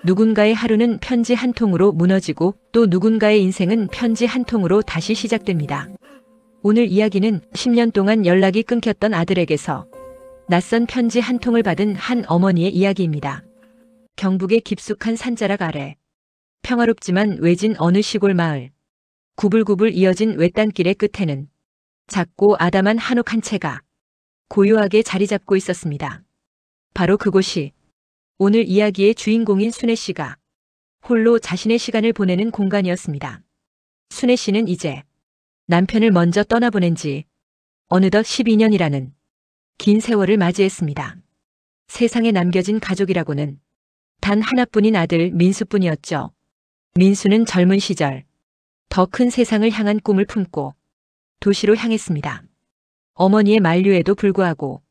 누군가의 하루는 편지 한 통으로 무너지고 또 누군가의 인생은 편지 한 통으로 다시 시작됩니다. 오늘 이야기는 10년 동안 연락이 끊겼던 아들에게서 낯선 편지 한 통을 받은 한 어머니의 이야기입니다. 경북의 깊숙한 산자락 아래 평화롭지만 외진 어느 시골 마을, 구불구불 이어진 외딴길의 끝에는 작고 아담한 한옥 한 채가 고요하게 자리 잡고 있었습니다. 바로 그곳이 오늘 이야기의 주인공인 순애 씨가 홀로 자신의 시간을 보내는 공간이었습니다. 순애 씨는 이제 남편을 먼저 떠나보낸 지 어느덧 12년이라는 긴 세월을 맞이했습니다. 세상에 남겨진 가족이라고는 단 하나뿐인 아들 민수뿐이었죠. 민수는 젊은 시절 더 큰 세상을 향한 꿈을 품고 도시로 향했습니다. 어머니의 만류에도 불구하고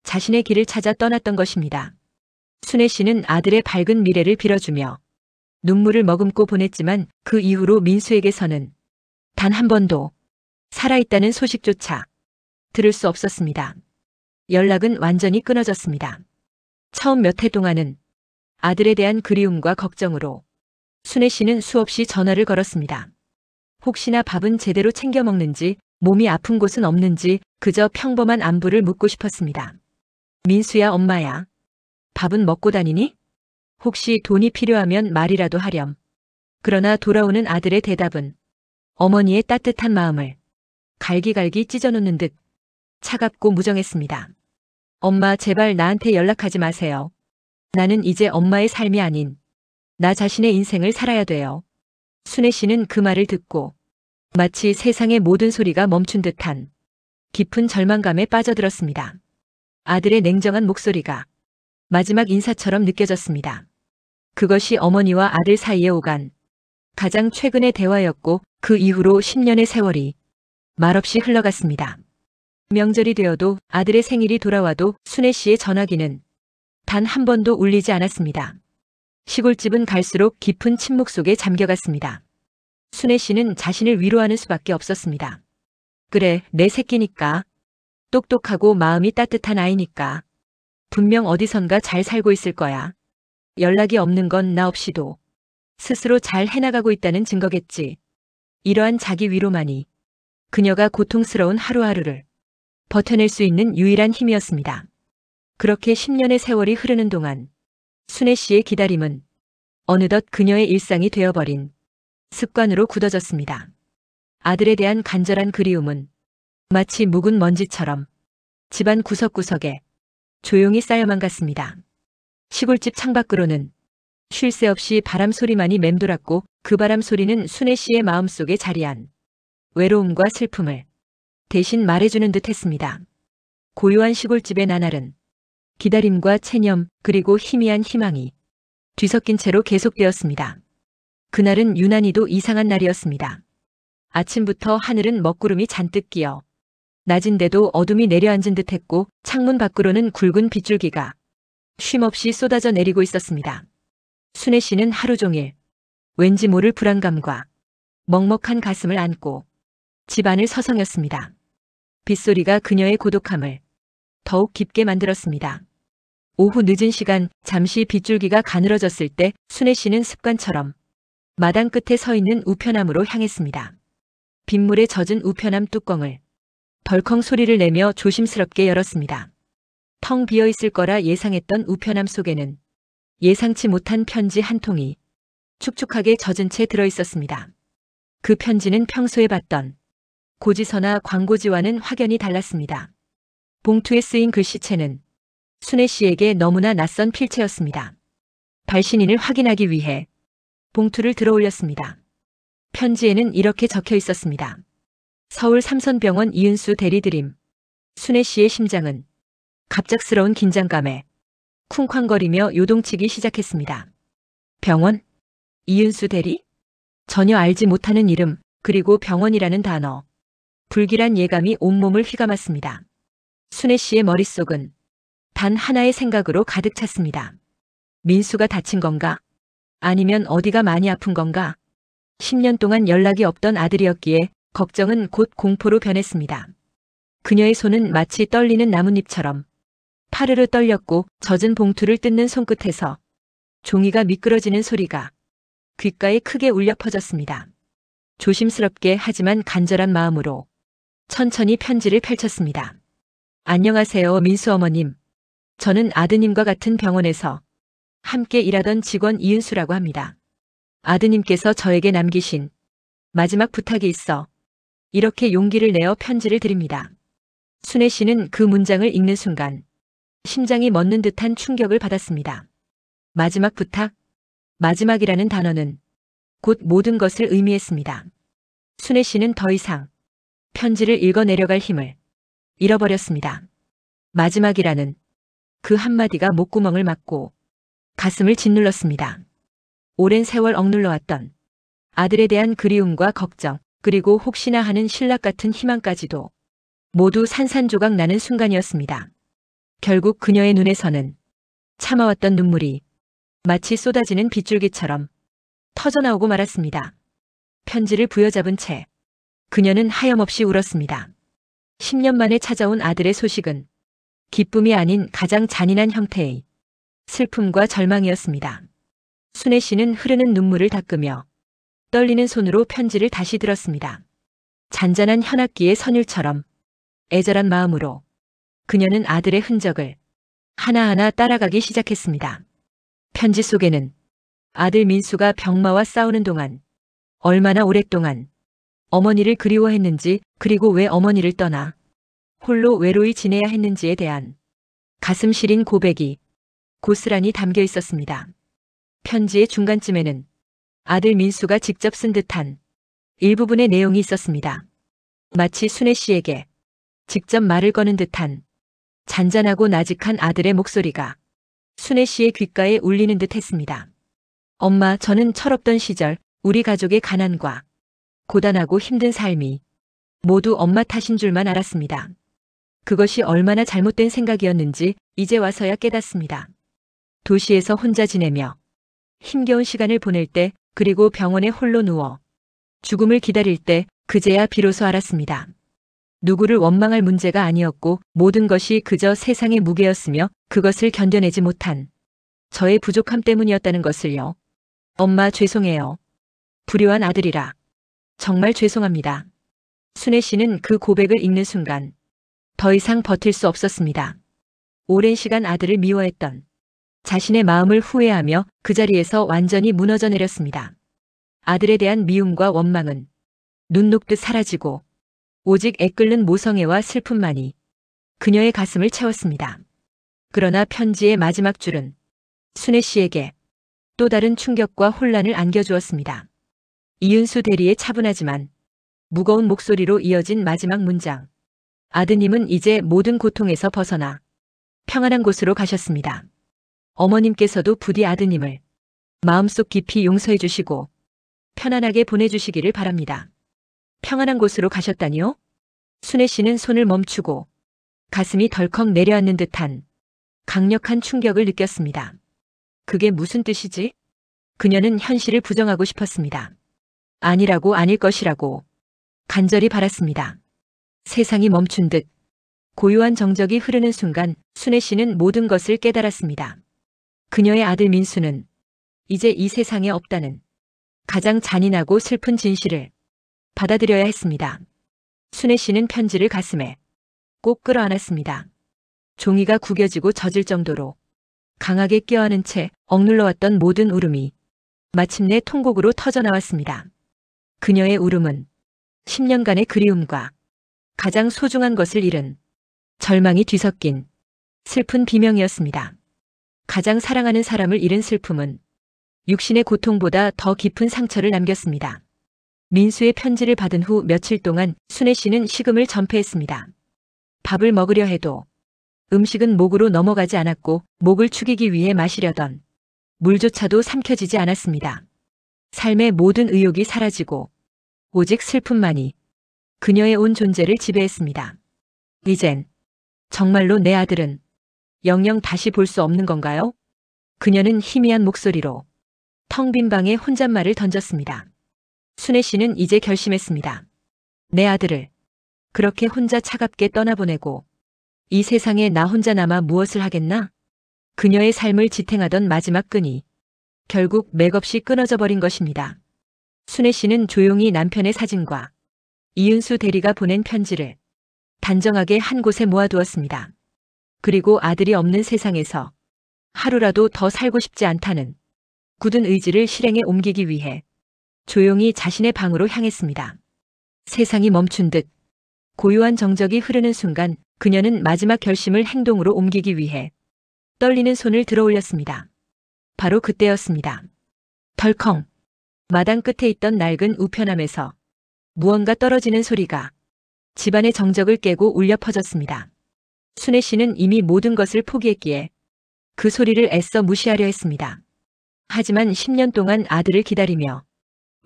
자신의 길을 찾아 떠났던 것입니다. 순애 씨는 아들의 밝은 미래를 빌어주며 눈물을 머금고 보냈지만 그 이후로 민수에게서는 단 한 번도 살아있다는 소식조차 들을 수 없었습니다. 연락은 완전히 끊어졌습니다. 처음 몇 해 동안은 아들에 대한 그리움과 걱정으로 순애 씨는 수없이 전화를 걸었습니다. 혹시나 밥은 제대로 챙겨 먹는지, 몸이 아픈 곳은 없는지 그저 평범한 안부를 묻고 싶었습니다. 민수야, 엄마야. 밥은 먹고 다니니? 혹시 돈이 필요하면 말이라도 하렴. 그러나 돌아오는 아들의 대답은 어머니의 따뜻한 마음을 갈기갈기 찢어놓는 듯 차갑고 무정했습니다. 엄마, 제발 나한테 연락하지 마세요. 나는 이제 엄마의 삶이 아닌 나 자신의 인생을 살아야 돼요. 순애 씨는 그 말을 듣고 마치 세상의 모든 소리가 멈춘 듯한 깊은 절망감에 빠져들었습니다. 아들의 냉정한 목소리가 마지막 인사처럼 느껴졌습니다. 그것이 어머니와 아들 사이에 오간 가장 최근의 대화였고 그 이후로 10년의 세월이 말없이 흘러갔습니다. 명절이 되어도 아들의 생일이 돌아와도 순애 씨의 전화기는 단 한 번도 울리지 않았습니다. 시골집은 갈수록 깊은 침묵 속에 잠겨갔습니다. 순애 씨는 자신을 위로하는 수밖에 없었습니다. 그래, 내 새끼니까. 똑똑하고 마음이 따뜻한 아이니까. 분명 어디선가 잘 살고 있을 거야. 연락이 없는 건 나 없이도 스스로 잘 해나가고 있다는 증거겠지. 이러한 자기 위로만이 그녀가 고통스러운 하루하루를 버텨낼 수 있는 유일한 힘이었습니다. 그렇게 10년의 세월이 흐르는 동안 순애 씨의 기다림은 어느덧 그녀의 일상이 되어버린 습관으로 굳어졌습니다. 아들에 대한 간절한 그리움은 마치 묵은 먼지처럼 집안 구석구석에 조용히 쌓여만 갔습니다. 시골집 창밖으로는 쉴 새 없이 바람 소리만이 맴돌았고 그 바람 소리는 순애 씨의 마음속에 자리한 외로움과 슬픔을 대신 말해주는 듯 했습니다. 고요한 시골집의 나날은 기다림과 체념 그리고 희미한 희망이 뒤섞인 채로 계속되었습니다. 그날은 유난히도 이상한 날이었습니다. 아침부터 하늘은 먹구름이 잔뜩 끼어 낮인데도 어둠이 내려앉은 듯했고 창문 밖으로는 굵은 빗줄기가 쉼없이 쏟아져 내리고 있었습니다. 순애 씨는 하루 종일 왠지 모를 불안감과 먹먹한 가슴을 안고 집 안을 서성였습니다. 빗소리가 그녀의 고독함을 더욱 깊게 만들었습니다. 오후 늦은 시간 잠시 빗줄기가 가늘어졌을 때 순애 씨는 습관처럼 마당 끝에 서 있는 우편함으로 향했습니다. 빗물에 젖은 우편함 뚜껑을 덜컹 소리를 내며 조심스럽게 열었습니다. 텅 비어 있을 거라 예상했던 우편함 속에는 예상치 못한 편지 한 통이 축축하게 젖은 채 들어 있었습니다. 그 편지는 평소에 봤던 고지서나 광고지와는 확연히 달랐습니다. 봉투에 쓰인 글씨체는 순애 씨에게 너무나 낯선 필체였습니다. 발신인을 확인하기 위해 봉투를 들어 올렸습니다. 편지에는 이렇게 적혀 있었습니다. 서울 삼선병원 이은수 대리드림. 순애 씨의 심장은 갑작스러운 긴장감에 쿵쾅거리며 요동치기 시작했습니다. 병원? 이은수 대리? 전혀 알지 못하는 이름, 그리고 병원이라는 단어. 불길한 예감이 온몸을 휘감았습니다. 순애 씨의 머릿속은 단 하나의 생각으로 가득 찼습니다. 민수가 다친 건가? 아니면 어디가 많이 아픈 건가? 10년 동안 연락이 없던 아들이었기에 걱정은 곧 공포로 변했습니다. 그녀의 손은 마치 떨리는 나뭇잎처럼 파르르 떨렸고 젖은 봉투를 뜯는 손끝에서 종이가 미끄러지는 소리가 귓가에 크게 울려 퍼졌습니다. 조심스럽게 하지만 간절한 마음으로 천천히 편지를 펼쳤습니다. 안녕하세요, 민수 어머님. 저는 아드님과 같은 병원에서 함께 일하던 직원 이은수라고 합니다. 아드님께서 저에게 남기신 마지막 부탁이 있어 이렇게 용기를 내어 편지를 드립니다. 순애 씨는 그 문장을 읽는 순간 심장이 멎는 듯한 충격을 받았습니다. 마지막 부탁? 마지막이라는 단어는 곧 모든 것을 의미했습니다. 순애 씨는 더 이상 편지를 읽어 내려갈 힘을 잃어버렸습니다. 마지막이라는 그 한마디가 목구멍을 막고 가슴을 짓눌렀습니다. 오랜 세월 억눌러왔던 아들에 대한 그리움과 걱정, 그리고 혹시나 하는 신락 같은 희망까지도 모두 산산조각 나는 순간이었습니다. 결국 그녀의 눈에서는 참아왔던 눈물이 마치 쏟아지는 빗줄기처럼 터져나오고 말았습니다. 편지를 부여잡은 채 그녀는 하염없이 울었습니다. 10년 만에 찾아온 아들의 소식은 기쁨이 아닌 가장 잔인한 형태의 슬픔과 절망이었습니다. 순애 씨는 흐르는 눈물을 닦으며 떨리는 손으로 편지를 다시 들었습니다. 잔잔한 현악기의 선율처럼 애절한 마음으로 그녀는 아들의 흔적을 하나하나 따라가기 시작했습니다. 편지 속에는 아들 민수가 병마와 싸우는 동안 얼마나 오랫동안 어머니를 그리워했는지, 그리고 왜 어머니를 떠나 홀로 외로이 지내야 했는지에 대한 가슴 시린 고백이 고스란히 담겨 있었습니다. 편지의 중간쯤에는 아들 민수가 직접 쓴 듯한 일부분의 내용이 있었습니다. 마치 순애 씨에게 직접 말을 거는 듯한 잔잔하고 나직한 아들의 목소리가 순애 씨의 귓가에 울리는 듯 했습니다. 엄마, 저는 철없던 시절 우리 가족의 가난과 고단하고 힘든 삶이 모두 엄마 탓인 줄만 알았습니다. 그것이 얼마나 잘못된 생각이었는지 이제 와서야 깨닫습니다. 도시에서 혼자 지내며 힘겨운 시간을 보낼 때, 그리고 병원에 홀로 누워 죽음을 기다릴 때 그제야 비로소 알았습니다. 누구를 원망할 문제가 아니었고 모든 것이 그저 세상의 무게였으며 그것을 견뎌내지 못한 저의 부족함 때문이었다는 것을요. 엄마, 죄송해요. 불효한 아들이라 정말 죄송합니다. 순애 씨는 그 고백을 읽는 순간 더 이상 버틸 수 없었습니다. 오랜 시간 아들을 미워했던 자신의 마음을 후회하며 그 자리에서 완전히 무너져 내렸습니다. 아들에 대한 미움과 원망은 눈 녹듯 사라지고 오직 애끓는 모성애와 슬픔만이 그녀의 가슴을 채웠습니다. 그러나 편지의 마지막 줄은 순애 씨에게 또 다른 충격과 혼란을 안겨주었습니다. 이은수 대리의 차분하지만 무거운 목소리로 이어진 마지막 문장. 아드님은 이제 모든 고통에서 벗어나 평안한 곳으로 가셨습니다. 어머님께서도 부디 아드님을 마음속 깊이 용서해 주시고 편안하게 보내주시기를 바랍니다. 평안한 곳으로 가셨다니요? 순애 씨는 손을 멈추고 가슴이 덜컥 내려앉는 듯한 강력한 충격을 느꼈습니다. 그게 무슨 뜻이지? 그녀는 현실을 부정하고 싶었습니다. 아니라고, 아닐 것이라고 간절히 바랐습니다. 세상이 멈춘 듯 고요한 정적이 흐르는 순간 순애 씨는 모든 것을 깨달았습니다. 그녀의 아들 민수는 이제 이 세상에 없다는 가장 잔인하고 슬픈 진실을 받아들여야 했습니다. 순애 씨는 편지를 가슴에 꼭 끌어안았습니다. 종이가 구겨지고 젖을 정도로 강하게 껴안은 채 억눌러왔던 모든 울음이 마침내 통곡으로 터져나왔습니다. 그녀의 울음은 10년간의 그리움과 가장 소중한 것을 잃은 절망이 뒤섞인 슬픈 비명이었습니다. 가장 사랑하는 사람을 잃은 슬픔은 육신의 고통보다 더 깊은 상처를 남겼습니다. 민수의 편지를 받은 후 며칠 동안 순애 씨는 식음을 전폐했습니다. 밥을 먹으려 해도 음식은 목으로 넘어가지 않았고 목을 축이기 위해 마시려던 물조차도 삼켜지지 않았습니다. 삶의 모든 의욕이 사라지고 오직 슬픔만이 그녀의 온 존재를 지배했습니다. 이젠 정말로 내 아들은 영영 다시 볼 수 없는 건가요? 그녀는 희미한 목소리로 텅 빈 방에 혼잣말을 던졌습니다. 순애 씨는 이제 결심했습니다. 내 아들을 그렇게 혼자 차갑게 떠나보내고 이 세상에 나 혼자 남아 무엇을 하겠나? 그녀의 삶을 지탱하던 마지막 끈이 결국 맥없이 끊어져 버린 것입니다. 순애 씨는 조용히 남편의 사진과 이윤수 대리가 보낸 편지를 단정하게 한 곳에 모아두었습니다. 그리고 아들이 없는 세상에서 하루라도 더 살고 싶지 않다는 굳은 의지를 실행에 옮기기 위해 조용히 자신의 방으로 향했습니다. 세상이 멈춘 듯 고요한 정적이 흐르는 순간 그녀는 마지막 결심을 행동으로 옮기기 위해 떨리는 손을 들어 올렸습니다. 바로 그때였습니다. 덜컹. 마당 끝에 있던 낡은 우편함에서 무언가 떨어지는 소리가 집안의 정적을 깨고 울려 퍼졌습니다. 순애 씨는 이미 모든 것을 포기했기에 그 소리를 애써 무시하려 했습니다. 하지만 10년 동안 아들을 기다리며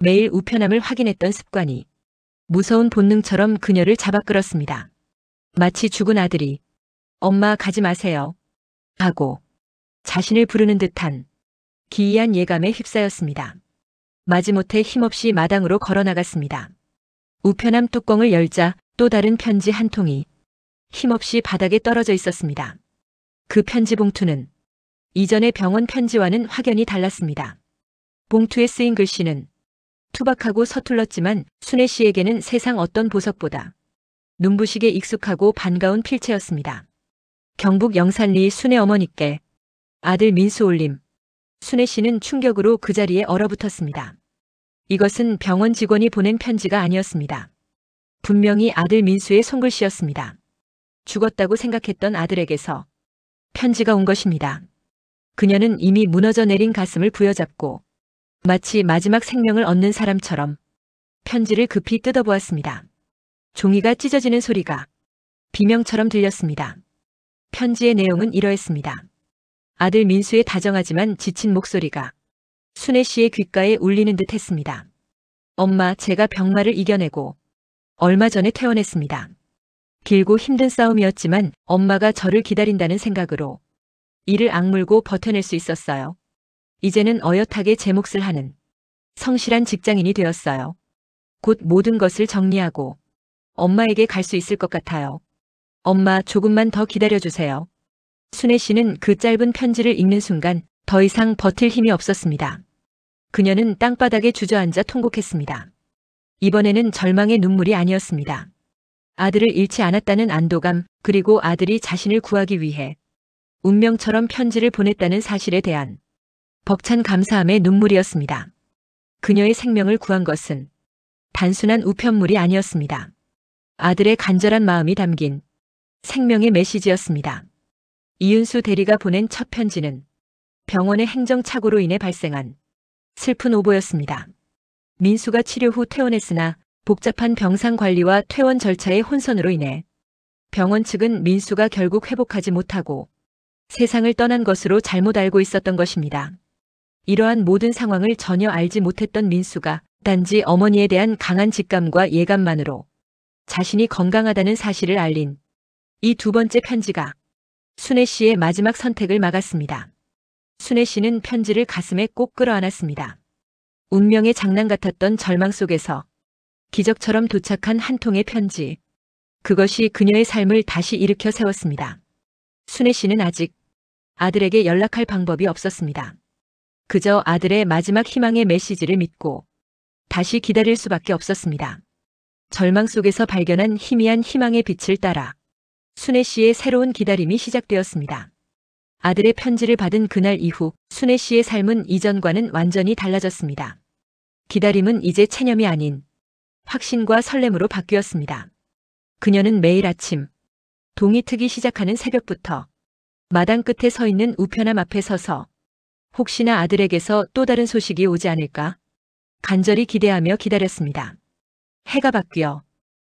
매일 우편함을 확인했던 습관이 무서운 본능처럼 그녀를 잡아 끌었습니다. 마치 죽은 아들이 엄마 가지 마세요 하고 자신을 부르는 듯한 기이한 예감에 휩싸였습니다. 마지못해 힘없이 마당으로 걸어나갔습니다. 우편함 뚜껑을 열자 또 다른 편지 한 통이 힘없이 바닥에 떨어져 있었습니다. 그 편지 봉투는 이전의 병원 편지와는 확연히 달랐습니다. 봉투에 쓰인 글씨는 투박하고 서툴렀지만 순애 씨에게는 세상 어떤 보석보다 눈부시게 익숙하고 반가운 필체였습니다. 경북 영산리 순애 어머니께 아들 민수 올림. 순애 씨는 충격으로 그 자리에 얼어붙었습니다. 이것은 병원 직원이 보낸 편지가 아니었습니다. 분명히 아들 민수의 손글씨였습니다. 죽었다고 생각했던 아들에게서 편지가 온 것입니다. 그녀는 이미 무너져 내린 가슴을 부여잡고 마치 마지막 생명을 얻는 사람처럼 편지를 급히 뜯어보았습니다. 종이가 찢어지는 소리가 비명처럼 들렸습니다. 편지의 내용은 이러했습니다. 아들 민수의 다정하지만 지친 목소리가 순애 씨의 귓가에 울리는 듯 했습니다. 엄마, 제가 병마를 이겨내고 얼마 전에 퇴원했습니다. 길고 힘든 싸움이었지만 엄마가 저를 기다린다는 생각으로 이를 악물고 버텨낼 수 있었어요. 이제는 어엿하게 제 몫을 하는 성실한 직장인이 되었어요. 곧 모든 것을 정리하고 엄마에게 갈 수 있을 것 같아요. 엄마, 조금만 더 기다려주세요. 순애 씨는 그 짧은 편지를 읽는 순간 더 이상 버틸 힘이 없었습니다. 그녀는 땅바닥에 주저앉아 통곡했습니다. 이번에는 절망의 눈물이 아니었습니다. 아들을 잃지 않았다는 안도감, 그리고 아들이 자신을 구하기 위해 운명처럼 편지를 보냈다는 사실에 대한 벅찬 감사함의 눈물이었습니다. 그녀의 생명을 구한 것은 단순한 우편물이 아니었습니다. 아들의 간절한 마음이 담긴 생명의 메시지였습니다. 이윤수 대리가 보낸 첫 편지는 병원의 행정착오로 인해 발생한 슬픈 오보였습니다. 민수가 치료 후 퇴원했으나 복잡한 병상 관리와 퇴원 절차의 혼선으로 인해 병원 측은 민수가 결국 회복하지 못하고 세상을 떠난 것으로 잘못 알고 있었던 것입니다. 이러한 모든 상황을 전혀 알지 못했던 민수가 단지 어머니에 대한 강한 직감과 예감만으로 자신이 건강하다는 사실을 알린 이 두 번째 편지가 순애 씨의 마지막 선택을 막았습니다. 순애 씨는 편지를 가슴에 꼭 끌어안았습니다. 운명의 장난 같았던 절망 속에서 기적처럼 도착한 한 통의 편지. 그것이 그녀의 삶을 다시 일으켜 세웠습니다. 순애 씨는 아직 아들에게 연락할 방법이 없었습니다. 그저 아들의 마지막 희망의 메시지를 믿고 다시 기다릴 수밖에 없었습니다. 절망 속에서 발견한 희미한 희망의 빛을 따라 순애 씨의 새로운 기다림이 시작되었습니다. 아들의 편지를 받은 그날 이후 순애 씨의 삶은 이전과는 완전히 달라졌습니다. 기다림은 이제 체념이 아닌 확신과 설렘으로 바뀌었습니다. 그녀는 매일 아침 동이 트기 시작하는 새벽부터 마당 끝에 서 있는 우편함 앞에 서서 혹시나 아들에게서 또 다른 소식이 오지 않을까 간절히 기대하며 기다렸습니다. 해가 바뀌어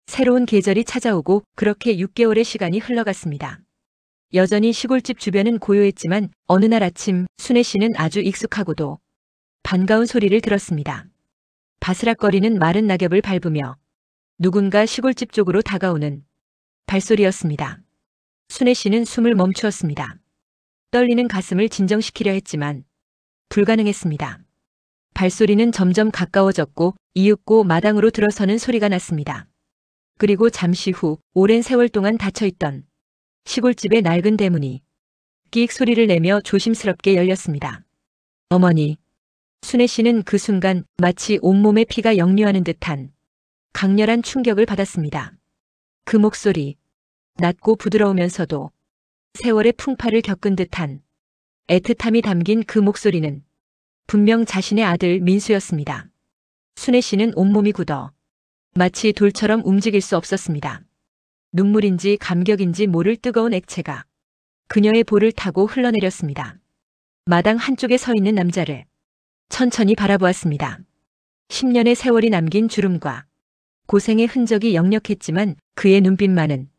새로운 계절이 찾아오고 그렇게 6개월의 시간이 흘러갔습니다. 여전히 시골집 주변은 고요했지만 어느 날 아침 순애 씨는 아주 익숙하고도 반가운 소리를 들었습니다. 바스락거리는 마른 낙엽을 밟으며 누군가 시골집 쪽으로 다가오는 발소리였습니다. 순애 씨는 숨을 멈추었습니다. 떨리는 가슴을 진정시키려 했지만 불가능했습니다. 발소리는 점점 가까워졌고 이윽고 마당으로 들어서는 소리가 났습니다. 그리고 잠시 후 오랜 세월 동안 닫혀있던 시골집의 낡은 대문이 끼익 소리를 내며 조심스럽게 열렸습니다. 어머니, 순애 씨는 그 순간 마치 온몸에 피가 역류하는 듯한 강렬한 충격을 받았습니다. 그 목소리, 낮고 부드러우면서도 세월의 풍파를 겪은 듯한 애틋함이 담긴 그 목소리는 분명 자신의 아들 민수였습니다. 순애 씨는 온몸이 굳어 마치 돌처럼 움직일 수 없었습니다. 눈물인지 감격인지 모를 뜨거운 액체가 그녀의 볼을 타고 흘러내렸습니다. 마당 한쪽에 서 있는 남자를 천천히 바라보았습니다. 10년의 세월이 남긴 주름과 고생의 흔적이 역력했지만 그의 눈빛만은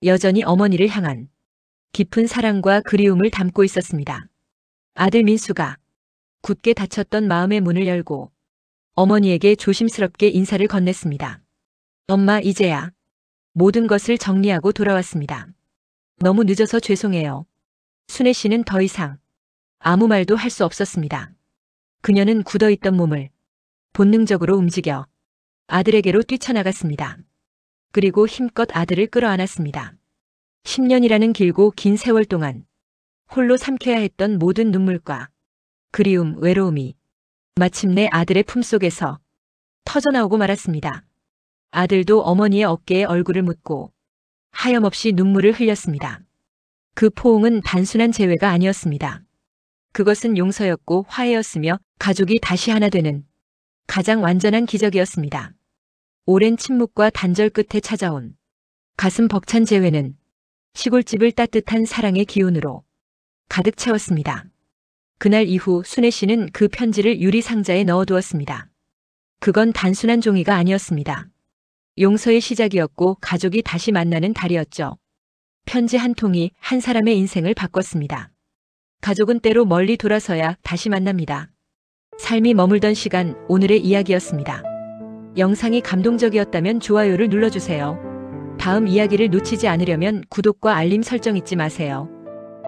여전히 어머니를 향한 깊은 사랑과 그리움을 담고 있었습니다. 아들 민수가 굳게 닫혔던 마음의 문을 열고 어머니에게 조심스럽게 인사를 건넸습니다. 엄마, 이제야 모든 것을 정리하고 돌아왔습니다. 너무 늦어서 죄송해요. 순애 씨는 더 이상 아무 말도 할 수 없었습니다. 그녀는 굳어있던 몸을 본능적으로 움직여 아들에게로 뛰쳐나갔습니다. 그리고 힘껏 아들을 끌어안았습니다. 10년이라는 길고 긴 세월 동안 홀로 삼켜야 했던 모든 눈물과 그리움, 외로움이 마침내 아들의 품속에서 터져나오고 말았습니다. 아들도 어머니의 어깨에 얼굴을 묻고 하염없이 눈물을 흘렸습니다. 그 포옹은 단순한 재회가 아니었습니다. 그것은 용서였고 화해였으며 가족이 다시 하나 되는 가장 완전한 기적이었습니다. 오랜 침묵과 단절 끝에 찾아온 가슴 벅찬 재회는 시골집을 따뜻한 사랑의 기운으로 가득 채웠습니다. 그날 이후 순애 씨는 그 편지를 유리 상자에 넣어두었습니다. 그건 단순한 종이가 아니었습니다. 용서의 시작이었고 가족이 다시 만나는 달이었죠. 편지 한 통이 한 사람의 인생을 바꿨습니다. 가족은 때로 멀리 돌아서야 다시 만납니다. 삶이 머물던 시간, 오늘의 이야기였습니다. 영상이 감동적이었다면 좋아요를 눌러주세요. 다음 이야기를 놓치지 않으려면 구독과 알림 설정 잊지 마세요.